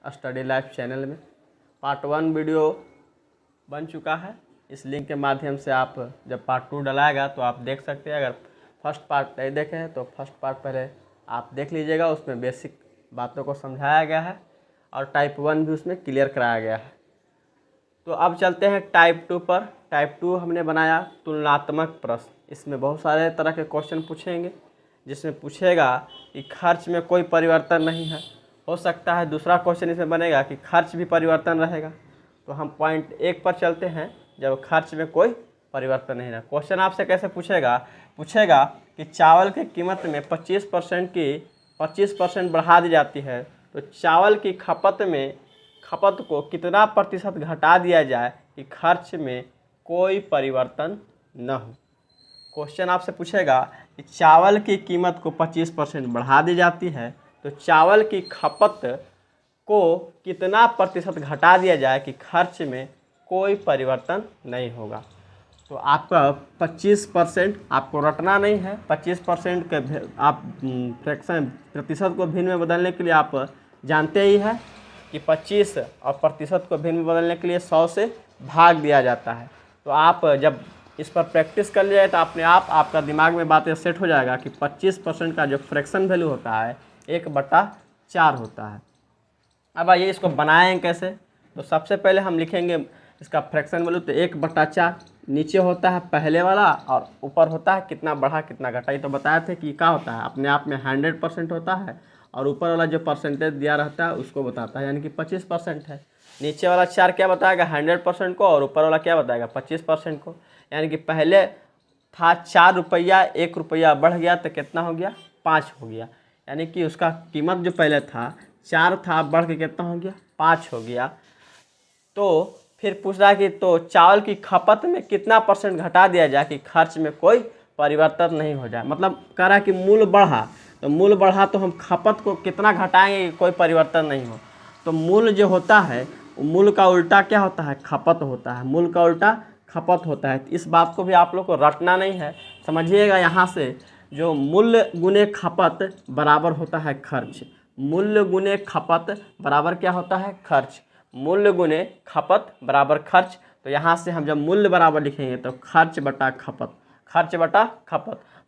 Study life channel में। Part 1 video बन चुका है। इस लिंक के माध्यम से आप जब पार्ट 2 डलाएगा तो आप देख सकते हैं। अगर फर्स्ट पार्ट नहीं देखे हैं तो फर्स्ट पार्ट पहले आप देख लीजिएगा, उसमें बेसिक बातों को समझाया गया है और टाइप 1 भी उसमें क्लियर कराया गया है। तो अब चलते हैं टाइप 2 पर। टाइप 2 हमने बनाया तुलनात्मक प्रश्न। इसमें बहुत सारे तरह के क्वेश्चन पूछेंगे, जिसमें पूछेगा कि खर्च में कोई परिवर्तन नहीं है। हो सकता है दूसरा क्वेश्चन इसमें बनेगा कि खर्च भी परिवर्तन रहेगा। तो हम पॉइंट 1 पर चलते हैं, जब खर्च में कोई परिवर्तन नहीं है। क्वेश्चन आपसे कैसे पूछेगा कि चावल की कीमत में 25% बढ़ा दी जाती है, तो चावल की खपत को कितना प्रतिशत घटा दिया जाए कि खर्च में कोई परिवर्तन न हो। क्वेश्चन आपसे पूछेगा कि चावल की कीमत को 25% बढ़ा दी जाती है, तो चावल की खपत को कितना प्रतिशत घटा दिया जाए कि खर्च में कोई परिवर्तन नहीं होगा। तो आपका 25% आपको रटना नहीं है। 25% के आप फ्रैक्शन प्रतिशत को भिन्न में बदलने के लिए आप जानते ही हैं कि 25 और प्रतिशत को भिन्न में बदलने के लिए 100 से भाग दिया जाता है। तो आप जब इस पर प्रैक्टिस कर लिया तो अपने आप आपका दिमाग में बातें सेट हो जाएगा कि 25% का जो फ्रैक्शन वैल्यू होता है 1/4 होता है। अब आइए इसको बनाएं कैसे। तो सबसे पहले हम लिखेंगे इसका फ्रैक्शन वैल्यू। तो 1/4 नीचे होता है पहले वाला और ऊपर होता है कितना बढ़ा कितना घटा। ये तो बताए थे कि क्या होता है, अपने आप में 100% होता है और ऊपर वाला जो परसेंटेज दिया रहता है उसको बताता है, यानी कि 25% है। नीचे वाला 4 क्या बताएगा 100% को और ऊपर वाला क्या बताएगा 25% को। यानी कि पहले था 4 रुपया, 1 रुपया बढ़ गया तो कितना हो गया 5 हो गया। यानी कि उसका कीमत जो पहले था 4 था, बढ़ के कितना हो गया 5 हो गया। तो फिर पूछ रहा है कि तो चावल की खपत में कितना % घटा दिया जाए कि खर्च में कोई परिवर्तन नहीं हो जाए। मतलब कह रहा है कि मूल्य बढ़ा, तो मूल्य बढ़ा तो हम खपत को कितना घटाएंगे कि कोई परिवर्तन नहीं हो। तो मूल्य जो होता है मूल्य का उल्टा क्या होता है खपत होता है। मूल्य का उल्टा खपत होता है। इस बात को भी आप लोग को रटना नहीं है, समझिएगा। यहाँ से जो मूल्य गुने खपत बराबर होता है खर्च। मूल्य गुने खपत बराबर क्या होता है खर्च। मूल्य गुने खपत बराबर खर्च। तो यहाँ से हम जब मूल्य बराबर लिखेंगे तो खर्च बटा खपत।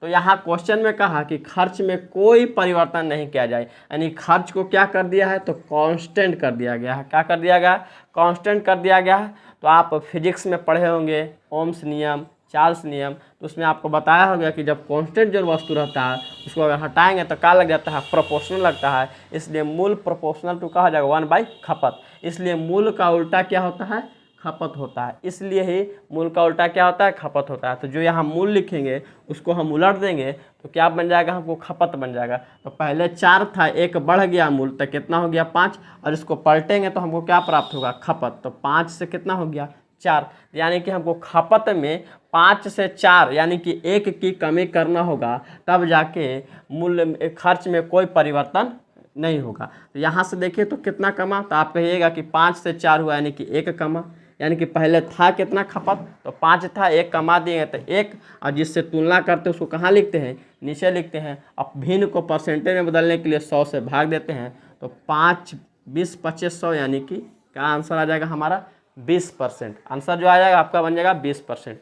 तो यहाँ क्वेश्चन में कहा कि खर्च में कोई परिवर्तन नहीं किया जाए, यानी खर्च को क्या कर दिया है तो कांस्टेंट कर दिया गया है। क्या कर दिया गया कांस्टेंट कर दिया गया है। तो आप फिजिक्स में पढ़े होंगे ओम्स नियम, चार्ल्स नियम, तो उसमें आपको बताया होगा कि जब कांस्टेंट जो वस्तु रहता है उसको अगर हटाएंगे तो क्या लग जाता है प्रोपोर्शनल लगता है। इसलिए मूल प्रोपोर्शनल टू कहा जाएगा 1/खपत। इसलिए मूल का उल्टा क्या होता है खपत होता है। इसलिए ही मूल का उल्टा क्या होता है खपत होता है। तो जो यहाँ मूल लिखेंगे उसको हम उलट देंगे तो क्या बन जाएगा हमको खपत बन जाएगा। तो पहले 4 था, 1 बढ़ गया मूल तो कितना हो गया 5, और इसको पलटेंगे तो हमको क्या प्राप्त होगा खपत। तो 5 से कितना हो गया 4, यानी कि हमको खपत में 5 से 4 यानी कि 1 की कमी करना होगा, तब जाके मूल्य खर्च में कोई परिवर्तन नहीं होगा। तो यहाँ से देखिए तो कितना कमा, तो आप कहिएगा कि 5 से 4 हुआ यानी कि 1 कमा। यानी कि पहले था कितना खपत तो 5 था, 1 कमा दिए तो 1, और जिससे तुलना करते हैं उसको कहाँ लिखते हैं नीचे लिखते हैं। अब भिन्न को परसेंटेज में बदलने के लिए 100 से भाग देते हैं। तो 5, 20, 25, 100 यानी कि क्या आंसर आ जाएगा हमारा 20%। आंसर जो आ जाएगा आपका बन जाएगा 20%।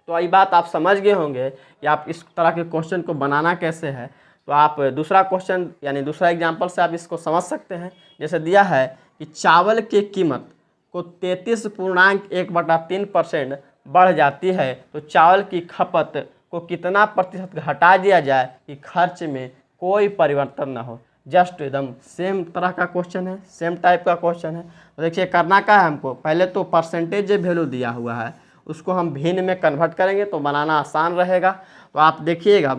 तो ये बात आप समझ गए होंगे कि आप इस तरह के क्वेश्चन को बनाना कैसे है। तो आप दूसरा क्वेश्चन यानी दूसरा एग्जाम्पल से आप इसको समझ सकते हैं। जैसे दिया है कि चावल की कीमत को 33.1/3% बढ़ जाती है, तो चावल की खपत को कितना प्रतिशत घटा दिया जाए कि खर्च में कोई परिवर्तन ना हो। जस्ट एकदम सेम तरह का क्वेश्चन है, सेम टाइप का क्वेश्चन है। तो देखिए करना क्या है हमको, पहले तो परसेंटेज वैल्यू दिया हुआ है उसको हम भिन्न में कन्वर्ट करेंगे तो बनाना आसान रहेगा। तो आप देखिएगा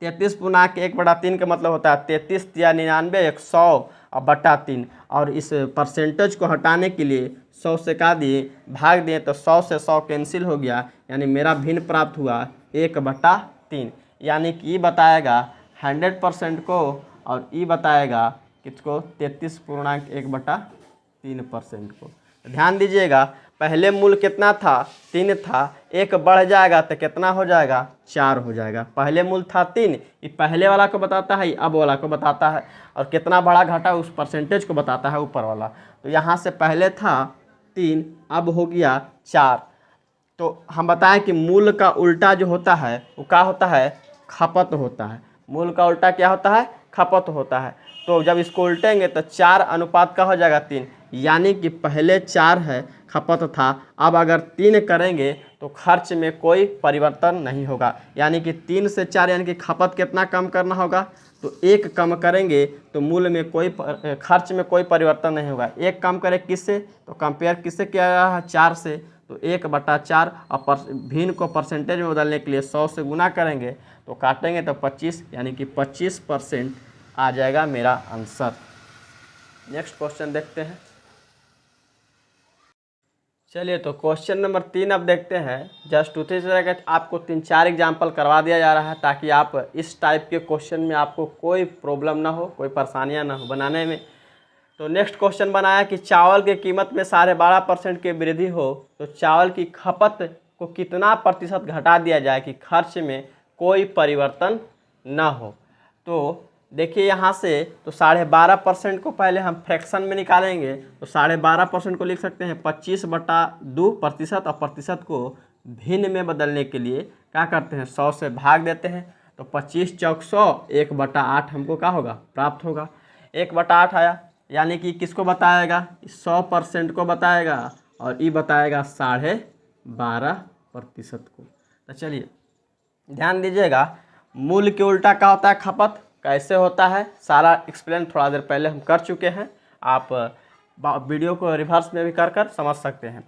33.1/3 का मतलब होता है 33 या 99 100 और बटा 3, और इस परसेंटेज को हटाने के लिए 100 से का दिए भाग दिए तो 100 से 100 कैंसिल हो गया, यानी मेरा भिन्न प्राप्त हुआ 1/3। यानी कि ये बताएगा 100% को और ये बताएगा किसको 33.1/3% को। ध्यान दीजिएगा, पहले मूल कितना था, 3 था, एक बढ़ जाएगा तो कितना हो जाएगा, 4 हो जाएगा। पहले मूल था 3, ये पहले वाला को बताता है, अब वाला को बताता है, और कितना बड़ा घटा उस परसेंटेज को बताता है ऊपर वाला। तो यहाँ से पहले था 3, अब हो गया 4। तो हम बताएं कि मूल का उल्टा जो होता है वो क्या होता है, खपत होता है। मूल का उल्टा क्या होता है, खपत होता है। तो जब इसको उल्टेंगे तो 4 अनुपात का हो जाएगा 3, यानी कि पहले 4 है, खपत था, अब अगर 3 करेंगे तो खर्च में कोई परिवर्तन नहीं होगा। यानी कि 3 से 4 यानी कि खपत कितना कम करना होगा, तो 1 कम करेंगे तो मूल में कोई खर्च में कोई परिवर्तन नहीं होगा। 1 कम करें किससे, तो कंपेयर किससे किया गया है, 4 से, तो 1/4। और भिन्न को परसेंटेज में बदलने के लिए 100 से गुना करेंगे तो काटेंगे तो 25, यानी कि 25% आ जाएगा मेरा आंसर। नेक्स्ट क्वेश्चन देखते हैं। चलिए तो क्वेश्चन नंबर 3 अब देखते हैं। जस्ट टू से आपको 3-4 एग्जाम्पल करवा दिया जा रहा है ताकि आप इस टाइप के क्वेश्चन में आपको कोई प्रॉब्लम ना हो, कोई परेशानियां ना हो बनाने में। तो नेक्स्ट क्वेश्चन बनाया कि चावल की कीमत में 12.5% की वृद्धि हो तो चावल की खपत को कितना प्रतिशत घटा दिया जाए कि खर्च में कोई परिवर्तन ना हो। तो देखिए यहाँ से तो 12.5% को पहले हम फ्रैक्शन में निकालेंगे, तो 12.5% को लिख सकते हैं 25/2%, और प्रतिशत को भिन्न में बदलने के लिए क्या करते हैं, 100 से भाग देते हैं। तो 25 चौक 100, 1/8 हमको क्या होगा, प्राप्त होगा। 1/8 आया, यानी कि किसको बताएगा, 100% को बताएगा, और ये बताएगा 12.5% को। तो चलिए ध्यान दीजिएगा, मूल के उल्टा क्या होता है, खपत। कैसे होता है सारा एक्सप्लेन थोड़ा देर पहले हम कर चुके हैं, आप वीडियो को रिवर्स में भी कर समझ सकते हैं।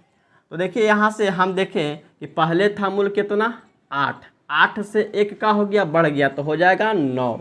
तो देखिए यहाँ से हम देखें कि पहले था मूल कितना, 8, 8 से 1 का हो गया, बढ़ गया तो हो जाएगा 9।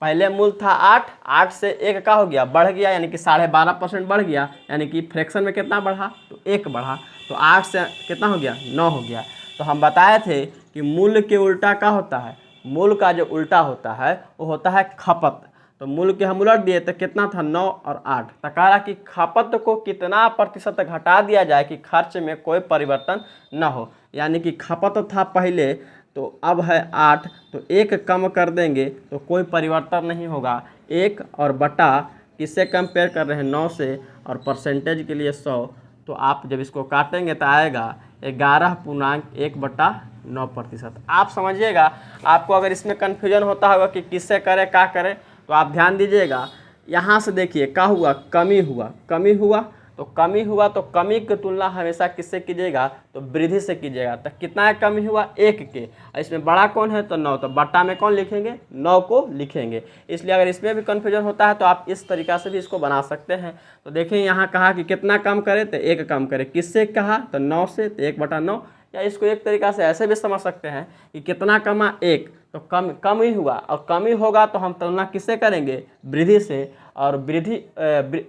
पहले मूल था 8, 8 से 1 का हो गया, बढ़ गया, यानी कि 12.5% बढ़ गया, यानी कि फ्रैक्शन में कितना बढ़ा, तो 1 बढ़ा, तो 8 से कितना हो गया, 9 हो गया। तो हम बताए थे कि मूल के उल्टा क्या होता है, मूल का जो उल्टा होता है वो होता है खपत। तो मूल के हम उलट दिए तो कितना था, 9 और 8। तो कह रहा कि खपत को कितना प्रतिशत घटा दिया जाए कि खर्च में कोई परिवर्तन न हो। यानी कि खपत था पहले, तो अब है 8, तो 1 कम कर देंगे तो कोई परिवर्तन नहीं होगा। 1 और बटा किससे कंपेयर कर रहे हैं, 9 से, और परसेंटेज के लिए 100। तो आप जब इसको काटेंगे तो आएगा 11.1/9%। आप समझिएगा, आपको अगर इसमें कन्फ्यूजन होता होगा कि किससे करें क्या करें, तो आप ध्यान दीजिएगा। यहाँ से देखिए क्या हुआ, कमी हुआ, कमी हुआ, तो कमी हुआ तो कमी की तुलना हमेशा किससे कीजिएगा, तो वृद्धि से कीजिएगा। तो कितना है कमी हुआ, 1 के, इसमें बड़ा कौन है तो 9, तो बट्टा में कौन लिखेंगे, 9 को लिखेंगे। इसलिए अगर इसमें भी कन्फ्यूजन होता है तो आप इस तरीक़ा से भी इसको बना सकते हैं। तो देखिए यहाँ कहा कि कितना कम करें, तो 1 कम करें, किससे कहा, तो 9 से, तो 1/9। या इसको एक तरीक़ा से ऐसे भी समझ सकते हैं कि कितना कमा, 1, तो कम ही हुआ, और कमी होगा तो हम तुलना किससे करेंगे, वृद्धि से, और वृद्धि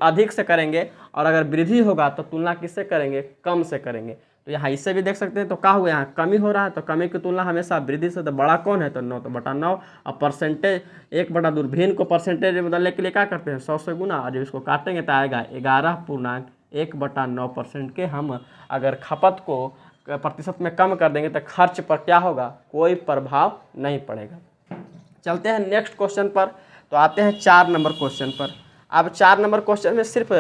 अधिक से करेंगे, और अगर वृद्धि होगा तो तुलना किससे करेंगे, कम से करेंगे। तो यहाँ इससे भी देख सकते हैं। तो क्या हुआ, यहाँ कमी हो रहा है तो कमी की तुलना हमेशा वृद्धि से, तो बड़ा कौन है तो 9, तो बटा 9। और परसेंटेज 1/2, भिन्न को परसेंटेज में बदलने के लिए क्या करते हैं, 100 से गुना, और जब इसको काटेंगे तो आएगा 11.1/9% के। हम अगर खपत को प्रतिशत में कम कर देंगे तो खर्च पर क्या होगा, कोई प्रभाव नहीं पड़ेगा। चलते हैं नेक्स्ट क्वेश्चन पर। तो आते हैं 4 नंबर क्वेश्चन पर। अब 4 नंबर क्वेश्चन में सिर्फ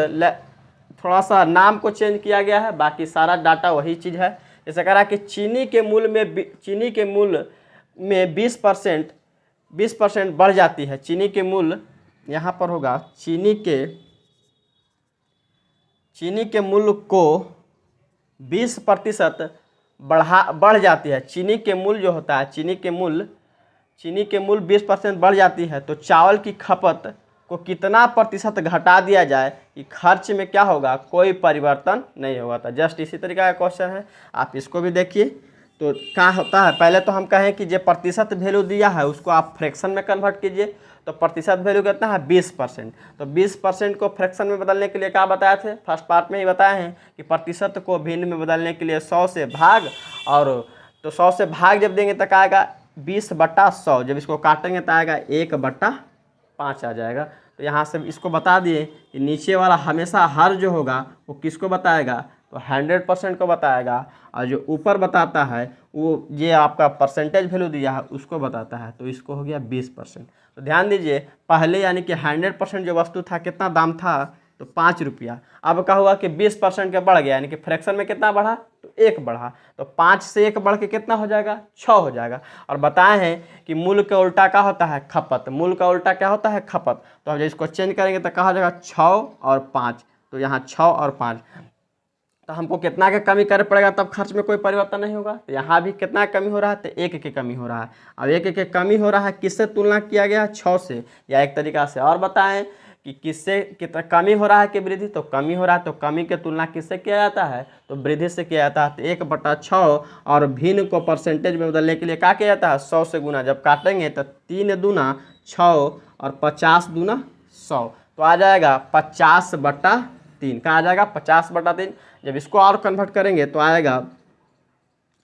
थोड़ा सा नाम को चेंज किया गया है, बाकी सारा डाटा वही चीज़ है। जैसे कह रहा है कि चीनी के मूल्य में 20% बढ़ जाती है। चीनी के मूल्य यहाँ पर होगा, चीनी के मूल्य को 20% बढ़ जाती है। चीनी के मूल्य जो होता है, चीनी के मूल्य 20% बढ़ जाती है तो चावल की खपत को कितना प्रतिशत घटा दिया जाए कि खर्च में क्या होगा, कोई परिवर्तन नहीं होगा। तो जस्ट इसी तरीका का क्वेश्चन है, आप इसको भी देखिए। तो क्या होता है, पहले तो हम कहें कि जो प्रतिशत वैल्यू दिया है उसको आप फ्रैक्शन में कन्वर्ट कीजिए। तो प्रतिशत वैल्यू कितना है, 20%। तो 20% को फ्रैक्शन में बदलने के लिए क्या बताए थे, फर्स्ट पार्ट में ही बताए हैं कि प्रतिशत को भिन्न में बदलने के लिए 100 से भाग, और तो 100 से भाग जब देंगे तक आएगा 20/100। जब इसको काटेंगे तो आएगा 1/5 आ जाएगा। तो यहाँ से इसको बता दिए कि नीचे वाला हमेशा हर जो होगा वो किसको बताएगा, तो 100% को बताएगा, और जो ऊपर बताता है वो ये आपका परसेंटेज वैल्यू दिया है उसको बताता है, तो इसको हो गया 20%। तो ध्यान दीजिए, पहले यानी कि 100% जो वस्तु था कितना दाम था, तो 5 रुपया। अब क्या हुआ कि 20% का बढ़ गया, यानी कि फ्रैक्शन में कितना बढ़ा, तो 1 बढ़ा, तो 5 से 1 बढ़ के कितना हो जाएगा, 6 हो जाएगा। और बताए हैं कि मूल्य का उल्टा क्या होता है, खपत। मूल्य का उल्टा क्या होता है, खपत। तो अब जब इसको चेंज करेंगे तो क्या हो जाएगा, 6 और 5, तो यहाँ 6 और 5, तो हमको कितना का कमी करना पड़ेगा तब खर्च में कोई परिवर्तन नहीं होगा। तो यहाँ भी कितना कमी हो रहा है, तो 1 की कमी हो रहा है। अब 1 की कमी हो रहा है, किससे तुलना किया गया, 6 से। या एक तरीका से और बताएं कि किससे कितना कमी हो रहा है कि वृद्धि, तो कमी हो रहा है, तो कमी की तुलना किससे किया जाता है, तो वृद्धि से किया जाता है। तो 1/6 और भिन्न को परसेंटेज में बदलने के लिए क्या किया जाता है, 100 से गुना। जब काटेंगे तो 3 दूना 6 और 50 दूना 100, तो आ जाएगा 50/3। कहाँ आ जाएगा, 50/3। जब इसको और कन्वर्ट करेंगे तो आ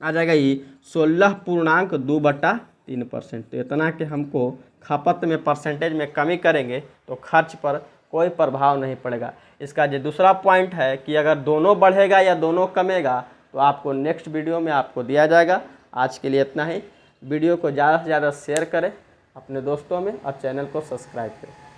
जाएगा ये 16.2/3%। तो इतना कि हमको खपत में परसेंटेज में कमी करेंगे तो खर्च पर कोई प्रभाव नहीं पड़ेगा। इसका जो दूसरा पॉइंट है कि अगर दोनों बढ़ेगा या दोनों कमेगा, तो आपको नेक्स्ट वीडियो में आपको दिया जाएगा। आज के लिए इतना ही। वीडियो को ज़्यादा से ज़्यादा शेयर करें अपने दोस्तों में और चैनल को सब्सक्राइब करें।